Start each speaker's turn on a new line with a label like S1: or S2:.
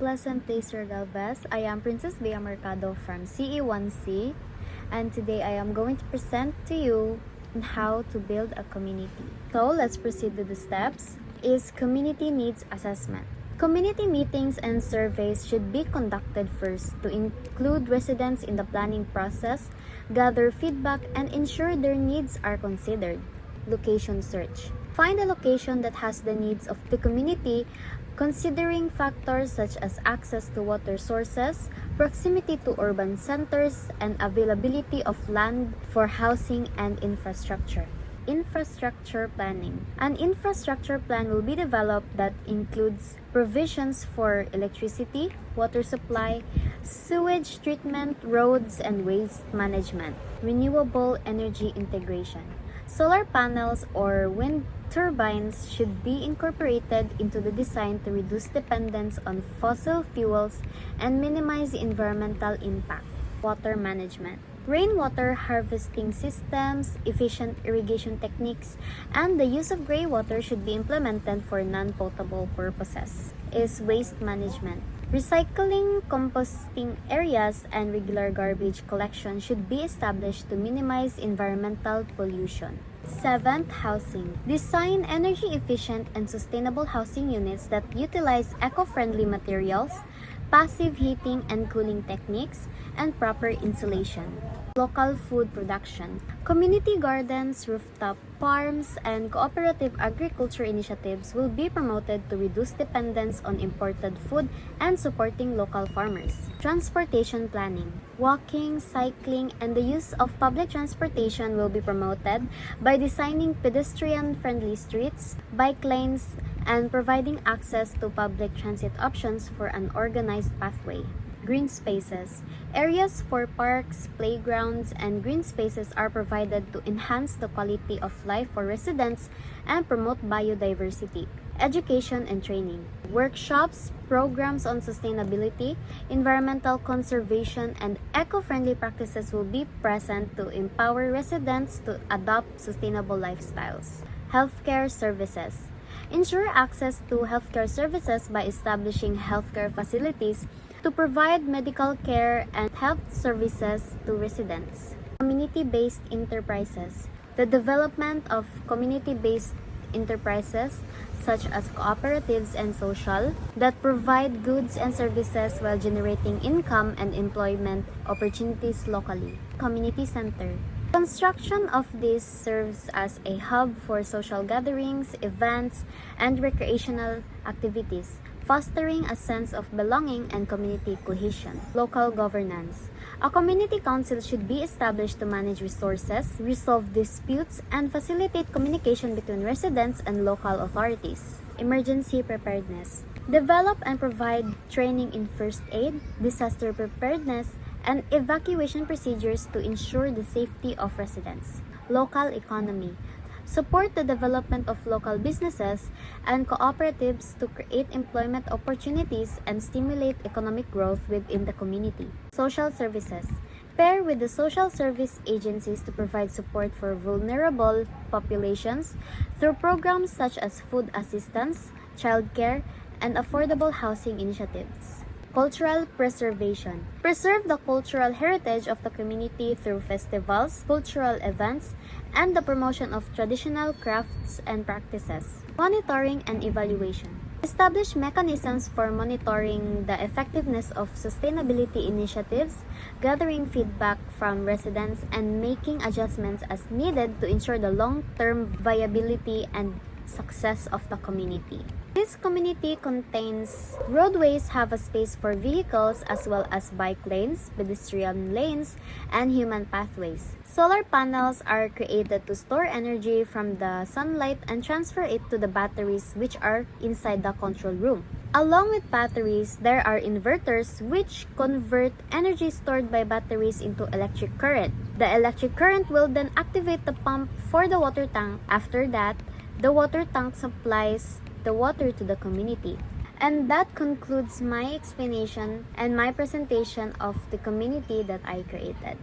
S1: pleasant day, Sir Galvez. I am Princess Bhea Mercado from CE1C, and today I am going to present to you on how to build a community. So let's proceed with the steps. Is community needs assessment. Community meetings and surveys should be conducted first to include residents in the planning process, gather feedback, and ensure their needs are considered. Location search. Find a location that has the needs of the community, considering factors such as access to water sources, proximity to urban centers, and availability of land for housing and infrastructure. Infrastructure planning. An infrastructure plan will be developed that includes provisions for electricity, water supply, sewage treatment, roads and waste management, renewable energy integration. Solar panels or wind turbines should be incorporated into the design to reduce dependence on fossil fuels and minimize environmental impact. Water management. Rainwater harvesting systems, efficient irrigation techniques, and the use of gray water should be implemented for non-potable purposes. Is waste management. Recycling, composting areas, and regular garbage collection should be established to minimize environmental pollution. 7th, housing. Design energy-efficient and sustainable housing units that utilize eco-friendly materials, passive heating and cooling techniques, and proper insulation. Local food production. Community gardens, rooftop farms, and cooperative agriculture initiatives will be promoted to reduce dependence on imported food and supporting local farmers. Transportation planning. Walking, cycling, and the use of public transportation will be promoted by designing pedestrian-friendly streets, bike lanes, and providing access to public transit options for an organized pathway. Green spaces. Areas for parks, playgrounds, and green spaces are provided to enhance the quality of life for residents and promote biodiversity. Education and training. Workshops, programs on sustainability, environmental conservation, and eco-friendly practices will be present to empower residents to adopt sustainable lifestyles. Healthcare services. Ensure access to healthcare services by establishing healthcare facilities to provide medical care and health services to residents. Community-based enterprises. The development of community-based enterprises such as cooperatives and social that provide goods and services while generating income and employment opportunities locally. Community center. Construction of this serves as a hub for social gatherings, events, and recreational activities, fostering a sense of belonging and community cohesion. Local governance. A community council should be established to manage resources, resolve disputes, and facilitate communication between residents and local authorities. Emergency preparedness. Develop and provide training in first aid, disaster preparedness, and evacuation procedures to ensure the safety of residents. Local economy. Support the development of local businesses and cooperatives to create employment opportunities and stimulate economic growth within the community. Social services. Pair with the social service agencies to provide support for vulnerable populations through programs such as food assistance, childcare, and affordable housing initiatives. Cultural preservation. Preserve the cultural heritage of the community through festivals, cultural events, and the promotion of traditional crafts and practices. Monitoring and evaluation. Establish mechanisms for monitoring the effectiveness of sustainability initiatives, gathering feedback from residents, and making adjustments as needed to ensure the long-term viability and success of the community. This community contains roadways have a space for vehicles as well as bike lanes, pedestrian lanes, and human pathways. Solar panels are created to store energy from the sunlight and transfer it to the batteries which are inside the control room. Along with batteries, there are inverters which convert energy stored by batteries into electric current. The electric current will then activate the pump for the water tank. After that, the water tank supplies the water to the community. And that concludes my explanation and my presentation of the community that I created.